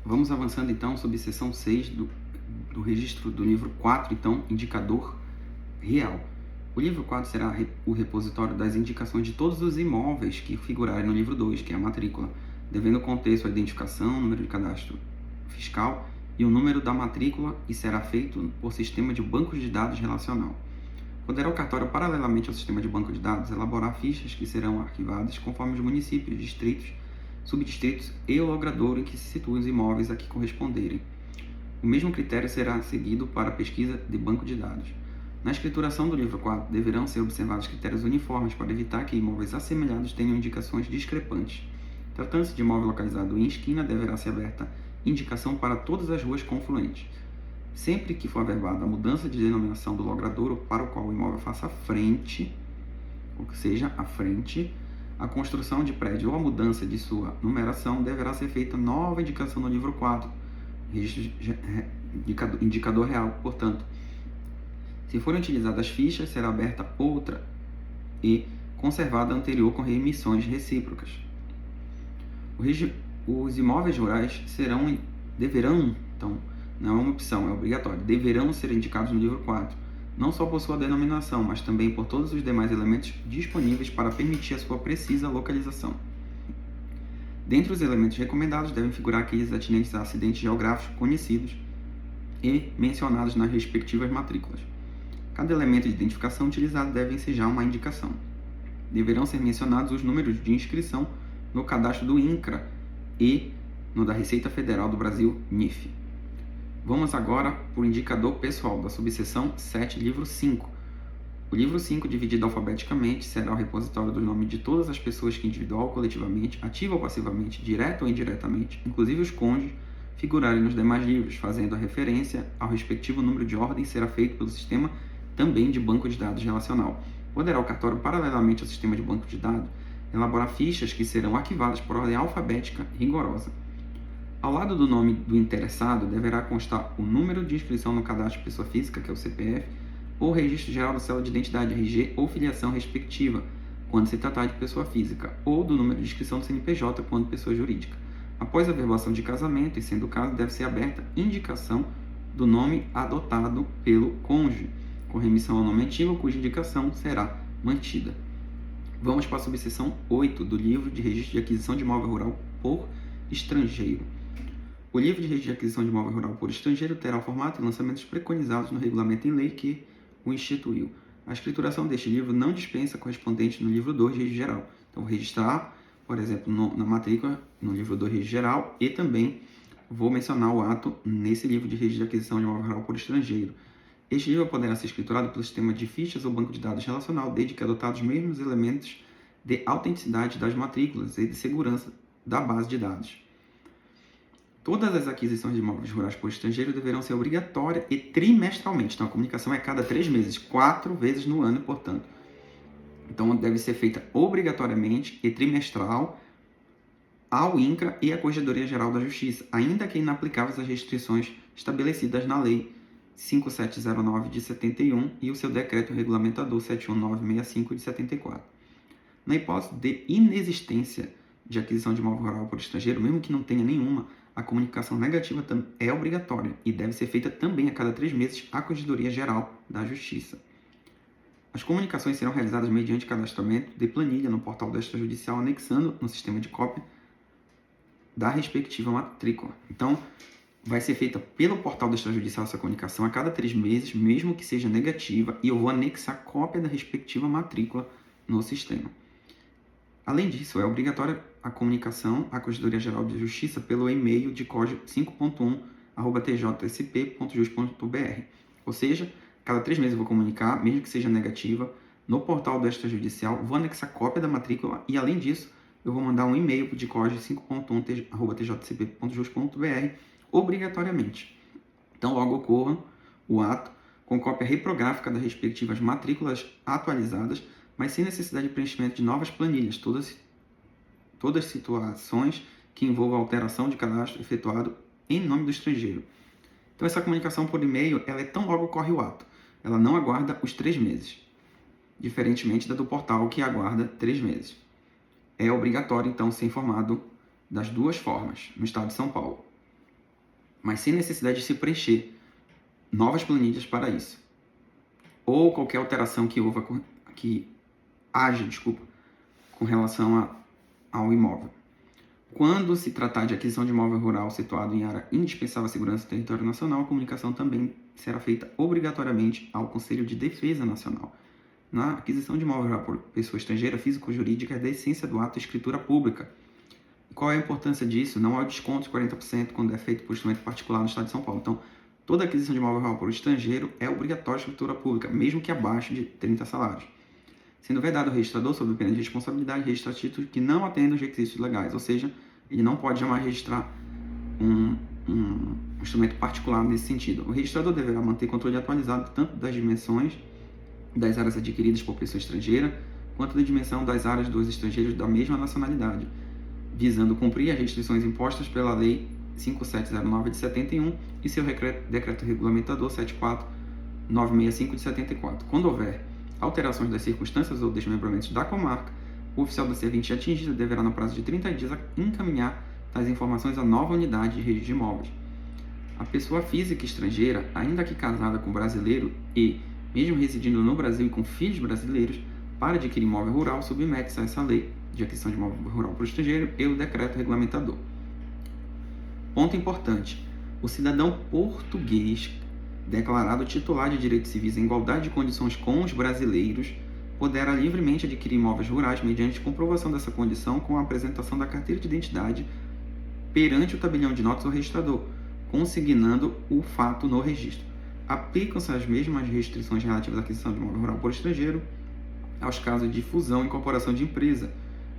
Vamos avançando então sobre seção 6 do registro do livro 4, então, indicador real. O livro 4 será o repositório das indicações de todos os imóveis que figurarem no livro 2, que é a matrícula, devendo conter sua identificação, número de cadastro fiscal e o número da matrícula, e será feito por sistema de banco de dados relacional. Poderá o cartório, paralelamente ao sistema de banco de dados, elaborar fichas que serão arquivadas conforme os municípios, distritos, subdistritos e o logradouro em que se situam os imóveis a que corresponderem. O mesmo critério será seguido para a pesquisa de banco de dados. Na escrituração do livro 4, deverão ser observados critérios uniformes para evitar que imóveis assemelhados tenham indicações discrepantes. Tratando-se de imóvel localizado em esquina, deverá ser aberta indicação para todas as ruas confluentes. Sempre que for averbada a mudança de denominação do logradouro para o qual o imóvel faça frente, ou seja, a frente, a construção de prédio ou a mudança de sua numeração, deverá ser feita nova indicação no livro 4, indicador real. Portanto, se forem utilizadas fichas, será aberta outra e conservada a anterior com reemissões recíprocas. Os imóveis rurais deverão, então, não é uma opção, é obrigatório, deverão ser indicados no livro 4, não só por sua denominação, mas também por todos os demais elementos disponíveis para permitir a sua precisa localização. Dentre os elementos recomendados devem figurar aqueles atinentes a acidentes geográficos conhecidos e mencionados nas respectivas matrículas. Cada elemento de identificação utilizado deve ensejar uma indicação. Deverão ser mencionados os números de inscrição no cadastro do INCRA e no da Receita Federal do Brasil, NIF. Vamos agora para o indicador pessoal da subseção 7, livro 5. O livro 5, dividido alfabeticamente, será o repositório do nome de todas as pessoas que individual ou coletivamente, ativa ou passivamente, direta ou indiretamente, inclusive os cônjuges, figurarem nos demais livros, fazendo a referência ao respectivo número de ordem, será feito pelo sistema também de banco de dados relacional. Poderá o cartório, paralelamente ao sistema de banco de dados, elaborar fichas que serão arquivadas por ordem alfabética rigorosa. Ao lado do nome do interessado, deverá constar o número de inscrição no cadastro de pessoa física, que é o CPF, ou registro geral da cédula de identidade, RG, ou filiação respectiva, quando se tratar de pessoa física, ou do número de inscrição do CNPJ, quando pessoa jurídica. Após a averbação de casamento, e sendo o caso, deve ser aberta indicação do nome adotado pelo cônjuge, com remissão ao nome antigo, cuja indicação será mantida. Vamos para a subseção 8 do livro de registro de aquisição de imóvel rural por estrangeiro. O livro de registro de aquisição de imóvel rural por estrangeiro terá o formato e lançamentos preconizados no regulamento em lei que o instituiu. A escrituração deste livro não dispensa correspondente no livro 2, registro geral. Então, vou registrar, por exemplo, na matrícula, no livro 2, registro geral, e também vou mencionar o ato nesse livro de registro de aquisição de imóvel rural por estrangeiro. Este livro poderá ser escriturado pelo sistema de fichas ou banco de dados relacional, desde que adotados os mesmos elementos de autenticidade das matrículas e de segurança da base de dados. Todas as aquisições de imóveis rurais por estrangeiro deverão ser obrigatórias e trimestralmente. Então, a comunicação é a cada 3 meses, 4 vezes no ano, portanto. Então, deve ser feita obrigatoriamente e trimestral ao INCRA e à Corregedoria Geral da Justiça, ainda que inaplicáveis as restrições estabelecidas na Lei 5709 de 71 e o seu decreto regulamentador 71965 de 74. Na hipótese de inexistência de aquisição de imóvel rural por estrangeiro, mesmo que não tenha nenhuma, a comunicação negativa é obrigatória e deve ser feita também a cada 3 meses à Corregedoria Geral da Justiça. As comunicações serão realizadas mediante cadastramento de planilha no portal da extrajudicial, anexando no sistema de cópia da respectiva matrícula. Então, vai ser feita pelo portal da extrajudicial essa comunicação a cada 3 meses, mesmo que seja negativa, e eu vou anexar cópia da respectiva matrícula no sistema. Além disso, é obrigatória a comunicação à Corregedoria Geral de Justiça pelo e-mail de código 5.1@tjsp.jus.br. Ou seja, cada 3 meses eu vou comunicar, mesmo que seja negativa, no portal do extrajudicial, vou anexar cópia da matrícula e, além disso, eu vou mandar um e-mail de código 5.1@tjsp.jus.br obrigatoriamente. Então, logo ocorra o ato com cópia reprográfica das respectivas matrículas atualizadas, mas sem necessidade de preenchimento de novas planilhas, todas situações que envolvam alteração de cadastro efetuado em nome do estrangeiro. Então, essa comunicação por e-mail, ela é tão logo ocorre o ato. Ela não aguarda os 3 meses, diferentemente da do portal, que aguarda 3 meses. É obrigatório, então, ser informado das duas formas, no estado de São Paulo. mas sem necessidade de se preencher novas planilhas para isso, ou qualquer alteração que haja com relação ao imóvel. Quando se tratar de aquisição de imóvel rural situado em área indispensável à segurança do território nacional, a comunicação também será feita obrigatoriamente ao Conselho de Defesa Nacional. Na aquisição de imóvel rural por pessoa estrangeira, física ou jurídica, é da essência do ato de escritura pública. Qual é a importância disso? Não há o desconto de 40% quando é feito por instrumento particular no Estado de São Paulo. Então, toda aquisição de imóvel rural por estrangeiro é obrigatória escritura pública, mesmo que abaixo de 30 salários. Sendo vedado ao registrador, sob pena de responsabilidade, registrar títulos que não atendam os requisitos legais, ou seja, ele não pode jamais registrar um instrumento particular nesse sentido. O registrador deverá manter controle atualizado tanto das dimensões das áreas adquiridas por pessoa estrangeira, quanto da dimensão das áreas dos estrangeiros da mesma nacionalidade, visando cumprir as restrições impostas pela Lei 5709 de 71 e seu decreto regulamentador 74965 de 74. Quando houver alterações das circunstâncias ou desmembramentos da comarca, o oficial da servente atingida deverá, no prazo de 30 dias, encaminhar tais informações à nova unidade de registro de imóveis. A pessoa física estrangeira, ainda que casada com brasileiro e, mesmo residindo no Brasil e com filhos brasileiros, para adquirir imóvel rural, submete-se a essa lei de aquisição de imóvel rural para o estrangeiro e o decreto regulamentador. Ponto importante: o cidadão português declarado titular de direitos civis em igualdade de condições com os brasileiros poderá livremente adquirir imóveis rurais mediante comprovação dessa condição com a apresentação da carteira de identidade perante o tabelião de notas ou registrador, consignando o fato no registro. Aplicam-se as mesmas restrições relativas à aquisição de imóvel rural por estrangeiro aos casos de fusão e incorporação de empresa,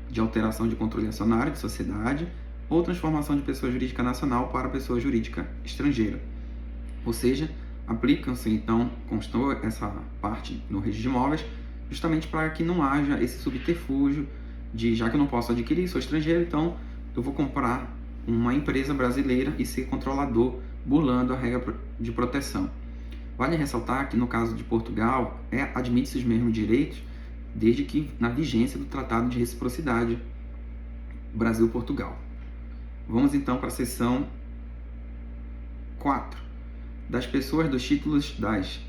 de alteração de controle acionário de sociedade ou transformação de pessoa jurídica nacional para pessoa jurídica estrangeira. Ou seja, aplicam-se, então, constou essa parte no registro de imóveis, justamente para que não haja esse subterfúgio de, já que eu não posso adquirir, sou estrangeiro, então eu vou comprar uma empresa brasileira e ser controlador, burlando a regra de proteção. Vale ressaltar que, no caso de Portugal, admite-se os mesmos direitos, desde que na vigência do Tratado de Reciprocidade Brasil-Portugal. Vamos então para a seção 4. Das pessoas, dos títulos, das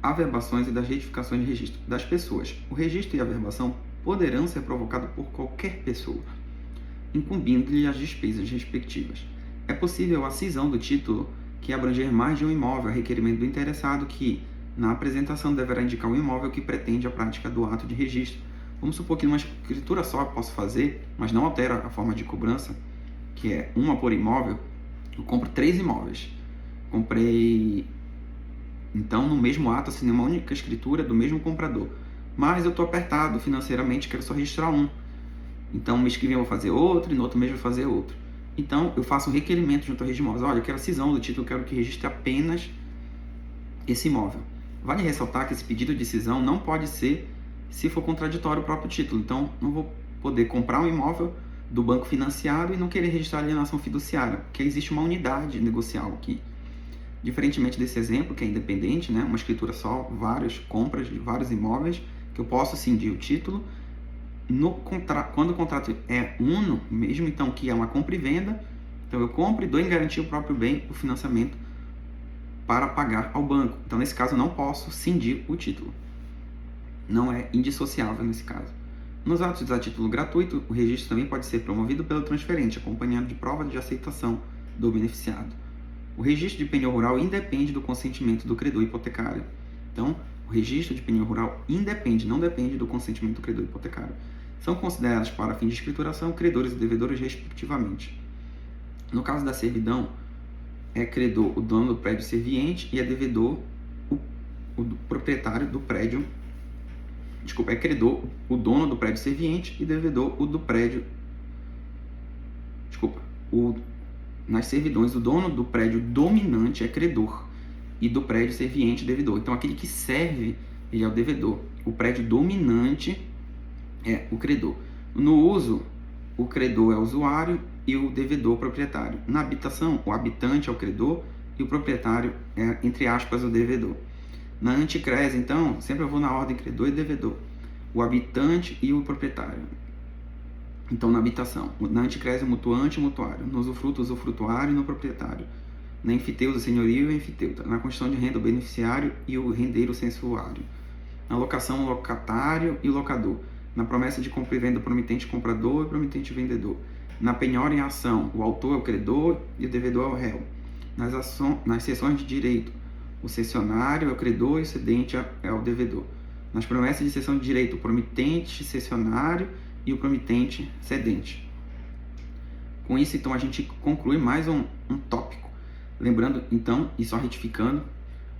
averbações e das retificações de registro. Das pessoas. O registro e a averbação poderão ser provocados por qualquer pessoa, incumbindo-lhe as despesas respectivas. É possível a cisão do título que abranger mais de um imóvel a requerimento do interessado que, na apresentação, deverá indicar o imóvel que pretende a prática do ato de registro. Vamos supor que numa escritura só eu posso fazer, mas não altera a forma de cobrança, que é uma por imóvel. Eu compro 3 imóveis. Comprei, então, no mesmo ato, assinei uma única escritura do mesmo comprador. Mas eu estou apertado financeiramente, quero só registrar um. Então, mês que vem eu vou fazer outro e no outro mês eu vou fazer outro. Então, eu faço um requerimento junto ao registro de imóveis. Olha, eu quero a cisão do título, eu quero que registre apenas esse imóvel. Vale ressaltar que esse pedido de cisão não pode ser se for contraditório o próprio título. Então, não vou poder comprar um imóvel do banco financiado e não querer registrar alienação fiduciária, porque existe uma unidade negocial aqui. Diferentemente desse exemplo, que é independente, né, uma escritura só, várias compras de vários imóveis, que eu posso cindir o título. Quando o contrato é uno, mesmo então que é uma compra e venda, então eu compro e dou em garantia o próprio bem, o financiamento, para pagar ao banco. Então, nesse caso, eu não posso cindir o título. Não é indissociável nesse caso. Nos atos a título gratuito, o registro também pode ser promovido pelo transferente, acompanhado de prova de aceitação do beneficiado. O registro de penhor rural independe do consentimento do credor hipotecário. Então, o registro de penhor rural não depende do consentimento do credor hipotecário. São considerados para fim de escrituração credores e devedores respectivamente. No caso da servidão, é credor o dono do prédio serviente e é devedor o proprietário do prédio. É credor o dono do prédio serviente e devedor o do prédio. Nas servidões, o dono do prédio dominante é credor e do prédio serviente devedor. Então, aquele que serve, ele é o devedor. O prédio dominante é o credor. No uso, o credor é o usuário e o devedor o proprietário. Na habitação, o habitante é o credor e o proprietário é, entre aspas, o devedor. Na anticrese, então, sempre eu vou na ordem credor e devedor. O habitante e o proprietário. Então, na habitação, na anticrese, o mutuante e o mutuário. No usufruto, o usufrutuário e no proprietário. na enfiteusa, senhorio e enfiteuta, na constituição de renda, o beneficiário e o rendeiro censuário, na locação, o locatário e o locador, na promessa de compra e venda, o promitente comprador e o promitente vendedor, na penhora em ação, o autor é o credor e o devedor é o réu, nas cessões de direito, o cessionário é o credor e o cedente é o devedor, nas promessas de cessão de direito, o promitente cessionário e o promitente cedente. Com isso, então, a gente conclui mais um tópico. Lembrando, então, e só retificando,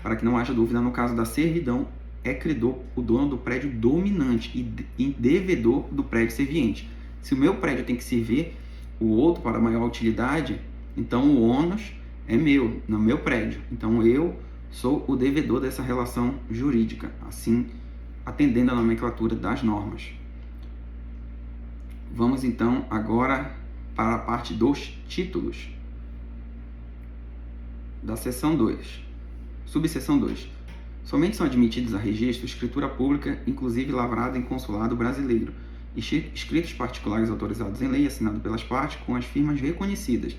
para que não haja dúvida, no caso da servidão, é credor o dono do prédio dominante e devedor do prédio serviente. Se o meu prédio tem que servir o outro para maior utilidade, então o ônus é meu, no meu prédio. Então eu sou o devedor dessa relação jurídica, assim atendendo a nomenclatura das normas. Vamos então agora para a parte dos títulos da seção 2. Subseção 2. Somente são admitidos a registro escritura pública, inclusive lavrada em consulado brasileiro, e escritos particulares autorizados em lei, assinado pelas partes com as firmas reconhecidas,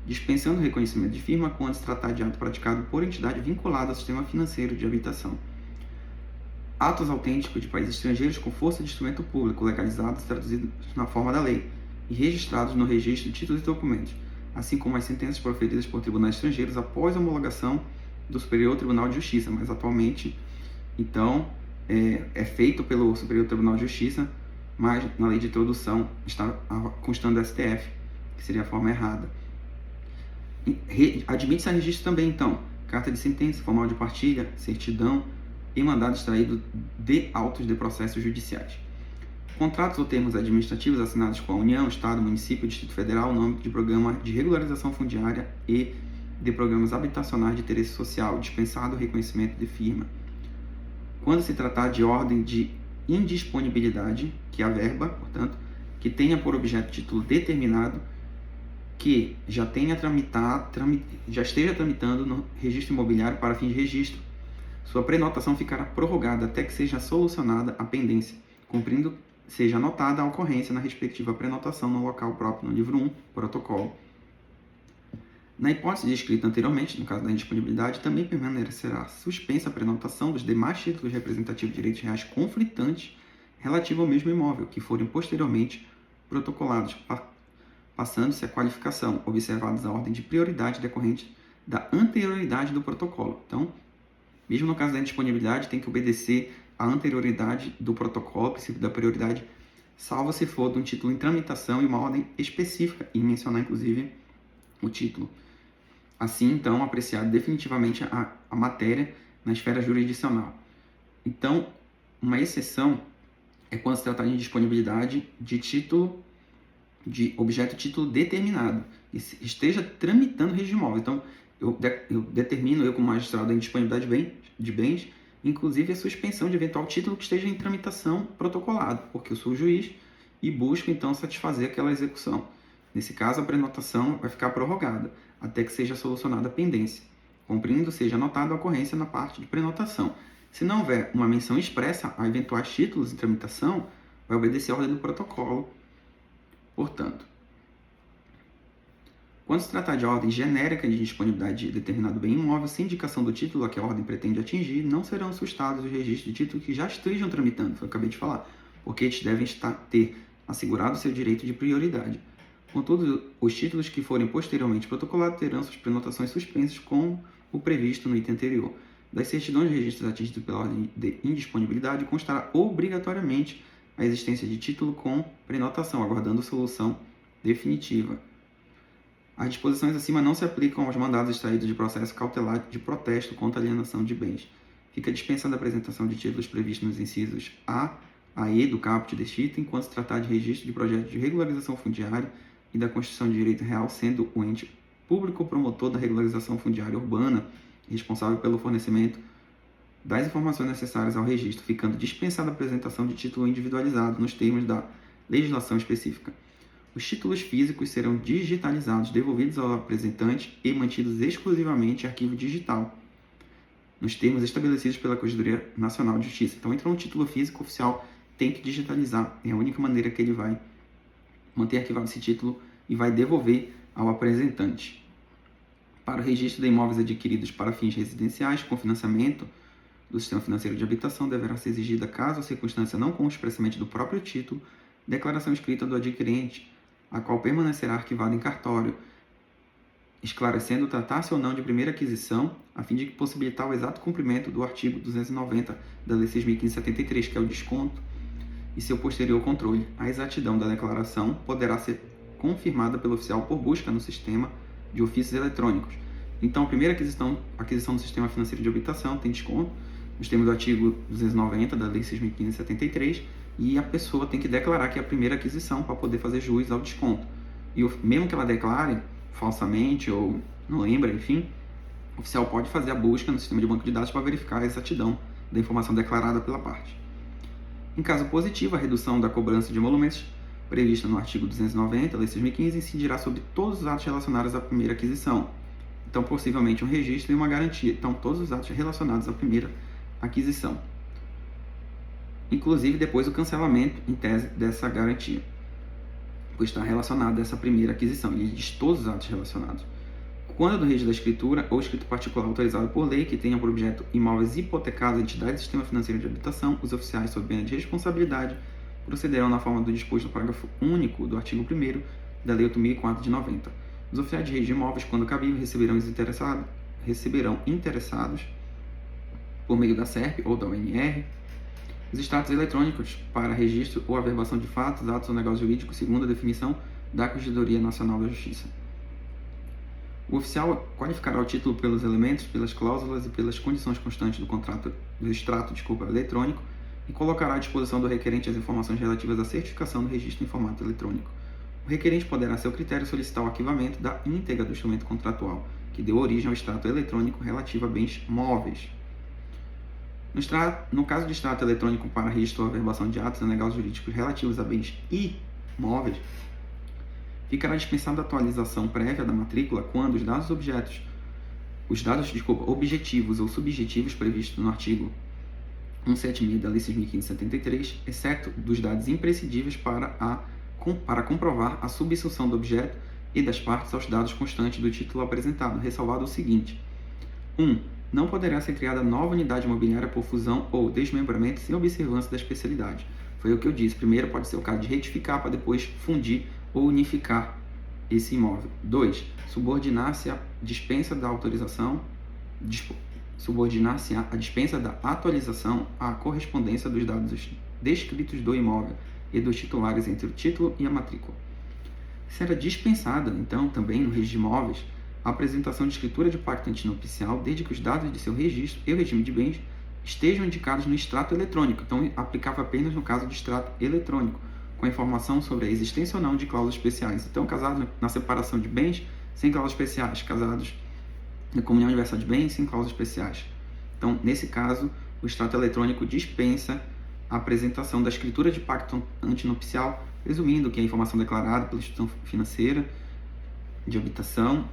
dispensando o reconhecimento de firma quando se tratar de ato praticado por entidade vinculada ao sistema financeiro de habitação. Atos autênticos de países estrangeiros com força de instrumento público, legalizados e traduzidos na forma da lei, e registrados no registro de títulos e documentos, assim como as sentenças proferidas por tribunais estrangeiros após a homologação do Superior Tribunal de Justiça, mas atualmente, então, é feito pelo Superior Tribunal de Justiça, mas na lei de introdução está constando do STF, que seria a forma errada. Admite-se a registro também, então, carta de sentença, formal de partilha, certidão e mandado extraído de autos de processos judiciais. Contratos ou termos administrativos assinados com a União, Estado, Município, Distrito Federal no âmbito de programa de regularização fundiária e de programas habitacionais de interesse social, dispensado o reconhecimento de firma. Quando se tratar de ordem de indisponibilidade, que é a verba, portanto, que tenha por objeto título determinado, que já esteja tramitando no registro imobiliário para fim de registro, sua prenotação ficará prorrogada até que seja solucionada a pendência, cumprindo seja anotada a ocorrência na respectiva prenotação no local próprio no livro 1, protocolo. Na hipótese descrita anteriormente, no caso da indisponibilidade, também permanecerá suspensa a prenotação dos demais títulos representativos de direitos reais conflitantes relativos ao mesmo imóvel, que forem posteriormente protocolados, passando-se a qualificação, observadas a ordem de prioridade decorrente da anterioridade do protocolo. Então, mesmo no caso da indisponibilidade, tem que obedecer à anterioridade do protocolo, o princípio da prioridade, salvo se for de um título em tramitação e uma ordem específica, e mencionar, inclusive, o título. Assim, então, apreciar definitivamente a matéria na esfera jurisdicional. Então, uma exceção é quando se trata de disponibilidade de título, de objeto título determinado, e esteja tramitando registro imóvel. Então, eu determino, eu como magistrado, a indisponibilidade de bens, inclusive a suspensão de eventual título que esteja em tramitação protocolado, porque eu sou o juiz e busco, então, satisfazer aquela execução. Nesse caso, a prenotação vai ficar prorrogada, até que seja solucionada a pendência, cumprindo seja anotada a ocorrência na parte de prenotação. Se não houver uma menção expressa a eventuais títulos em tramitação, vai obedecer a ordem do protocolo. Portanto, quando se tratar de ordem genérica de disponibilidade de determinado bem imóvel, sem indicação do título a que a ordem pretende atingir, não serão assustados os registros de título que já estejam tramitando, foi o que eu acabei de falar, porque eles devem ter assegurado seu direito de prioridade. Contudo, os títulos que forem posteriormente protocolados terão suas prenotações suspensas com o previsto no item anterior. Das certidões de registros atingidos pela ordem de indisponibilidade, constará obrigatoriamente a existência de título com prenotação, aguardando solução definitiva. As disposições acima não se aplicam aos mandados extraídos de processo cautelar de protesto contra alienação de bens. Fica dispensada a apresentação de títulos previstos nos incisos A e do caput deste item, enquanto se tratar de registro de projeto de regularização fundiária e da Constituição de Direito Real, sendo o ente público promotor da regularização fundiária urbana responsável pelo fornecimento das informações necessárias ao registro, ficando dispensada a apresentação de título individualizado nos termos da legislação específica. Os títulos físicos serão digitalizados, devolvidos ao apresentante e mantidos exclusivamente em arquivo digital, nos termos estabelecidos pela Corregedoria Nacional de Justiça. Então, entrou um título físico oficial, tem que digitalizar. É a única maneira que ele vai manter arquivado esse título e vai devolver ao apresentante. Para o registro de imóveis adquiridos para fins residenciais com financiamento do sistema financeiro de habitação, deverá ser exigida, caso a circunstância não conste expressamente do próprio título, declaração escrita do adquirente, a qual permanecerá arquivada em cartório, esclarecendo tratar-se ou não de primeira aquisição, a fim de possibilitar o exato cumprimento do artigo 290 da Lei 6.573, que é o desconto, e seu posterior controle. A exatidão da declaração poderá ser confirmada pelo oficial por busca no sistema de ofícios eletrônicos. Então, a primeira aquisição do sistema financeiro de habitação tem desconto, nos termos do artigo 290 da Lei 6.573, e a pessoa tem que declarar que é a primeira aquisição para poder fazer jus ao desconto. E mesmo que ela declare falsamente ou não lembra, enfim, o oficial pode fazer a busca no sistema de banco de dados para verificar a exatidão da informação declarada pela parte. Em caso positivo, a redução da cobrança de emolumentos prevista no artigo 290 da Lei 6.015 incidirá sobre todos os atos relacionados à primeira aquisição. Então, possivelmente um registro e uma garantia. Então, todos os atos relacionados à primeira aquisição. Inclusive, depois o cancelamento, em tese, dessa garantia, pois está relacionado a essa primeira aquisição. Ele diz todos os atos relacionados. Quando do registro da escritura ou escrito particular autorizado por lei que tenha por objeto imóveis hipotecados a entidades do sistema financeiro de habitação, os oficiais, sob pena de responsabilidade, procederão na forma do disposto no parágrafo único do artigo 1º da Lei 8.004 de 90. Os oficiais de registro de imóveis, quando cabível, receberão interessados por meio da SERP ou da UNR os extratos eletrônicos para registro ou averbação de fatos, atos ou negócios jurídicos, segundo a definição da Corregedoria Nacional da Justiça. O oficial qualificará o título pelos elementos, pelas cláusulas e pelas condições constantes do extrato eletrônico e colocará à disposição do requerente as informações relativas à certificação do registro em formato eletrônico. O requerente poderá, a seu critério, solicitar o arquivamento da íntegra do instrumento contratual, que deu origem ao extrato eletrônico relativo a bens móveis. No caso de extrato eletrônico para registro ou averbação de atos e negócios jurídicos relativos a bens imóveis, ficará dispensada a atualização prévia da matrícula quando os dados objetivos ou subjetivos previstos no artigo 176 da Lei 6.573, exceto dos dados imprescindíveis para comprovar a subsunção do objeto e das partes aos dados constantes do título apresentado, ressalvado o seguinte: 1. Não poderá ser criada nova unidade imobiliária por fusão ou desmembramento sem observância da especialidade. Foi o que eu disse. Primeiro pode ser o caso de retificar para depois fundir ou unificar esse imóvel. 2. Subordinar-se a dispensa da atualização à correspondência dos dados descritos do imóvel e dos titulares entre o título e a matrícula. Será dispensada, então, também no registro de imóveis, a apresentação de escritura de pacto antinupcial, desde que os dados de seu registro e o regime de bens estejam indicados no extrato eletrônico. Então, aplicava apenas no caso de extrato eletrônico, com a informação sobre a existência ou não de cláusulas especiais. Então, casados na separação de bens, sem cláusulas especiais. Casados na comunhão universal de bens, sem cláusulas especiais. Então, nesse caso, o extrato eletrônico dispensa a apresentação da escritura de pacto antinupcial, presumindo que a informação declarada pela instituição financeira de habitação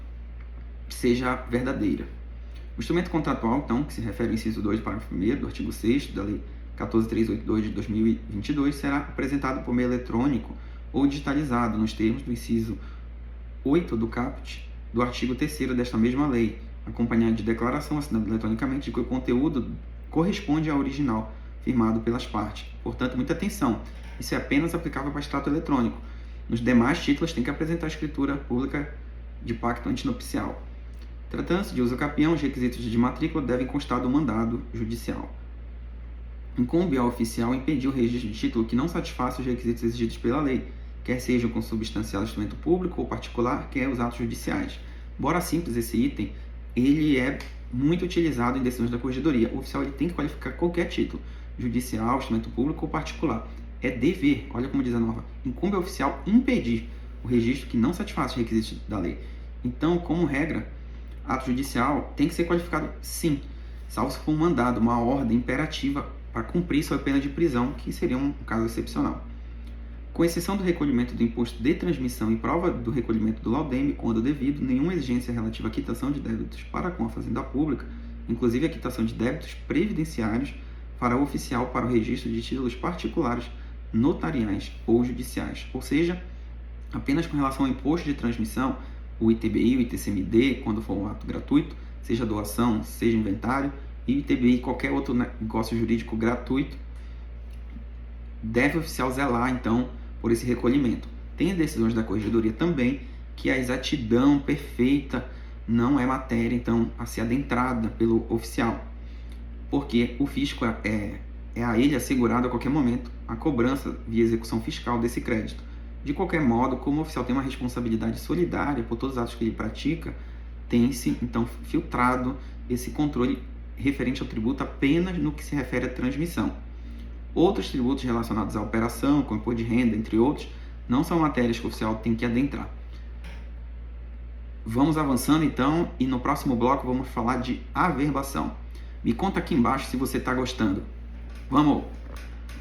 seja verdadeira. O instrumento contratual, então, que se refere ao inciso 2 do parágrafo 1º do artigo 6º da Lei 14.382 de 2022, será apresentado por meio eletrônico ou digitalizado nos termos do inciso 8 do caput do artigo 3º desta mesma lei, acompanhado de declaração assinada eletronicamente de que o conteúdo corresponde ao original firmado pelas partes. Portanto, muita atenção, isso é apenas aplicável para extrato eletrônico. Nos demais títulos tem que apresentar a escritura pública de pacto antinupcial. Tratando-se de uso capião, os requisitos de matrícula devem constar do mandado judicial. Incumbe ao oficial impedir o registro de título que não satisfaça os requisitos exigidos pela lei, quer sejam com substancial instrumento público ou particular, quer os atos judiciais. Embora simples esse item, ele é muito utilizado em decisões da Corregedoria. O oficial ele tem que qualificar qualquer título, judicial, instrumento público ou particular. É dever, olha como diz a norma, incumbe ao oficial impedir o registro que não satisfaça os requisitos da lei. Então, como regra, ato judicial tem que ser qualificado sim, salvo se for um mandado, uma ordem imperativa para cumprir sob pena de prisão, que seria um caso excepcional. Com exceção do recolhimento do imposto de transmissão e prova do recolhimento do laudeme, quando devido, nenhuma exigência relativa à quitação de débitos para com a Fazenda Pública, inclusive a quitação de débitos previdenciários, fará o oficial para o registro de títulos particulares, notariais ou judiciais. Ou seja, apenas com relação ao imposto de transmissão, o ITBI, o ITCMD, quando for um ato gratuito, seja doação, seja inventário, e o ITBI, qualquer outro negócio jurídico gratuito, deve o oficial zelar, então, por esse recolhimento. Tem decisões da Corregedoria também que a exatidão perfeita não é matéria, então, a ser adentrada pelo oficial, porque o fisco é a ele assegurado a qualquer momento a cobrança via execução fiscal desse crédito. De qualquer modo, como o oficial tem uma responsabilidade solidária por todos os atos que ele pratica, tem-se, então, filtrado esse controle referente ao tributo apenas no que se refere à transmissão. Outros tributos relacionados à operação, como imposto de renda, entre outros, não são matérias que o oficial tem que adentrar. Vamos avançando então, e no próximo bloco vamos falar de averbação. Me conta aqui embaixo se você está gostando. Vamos!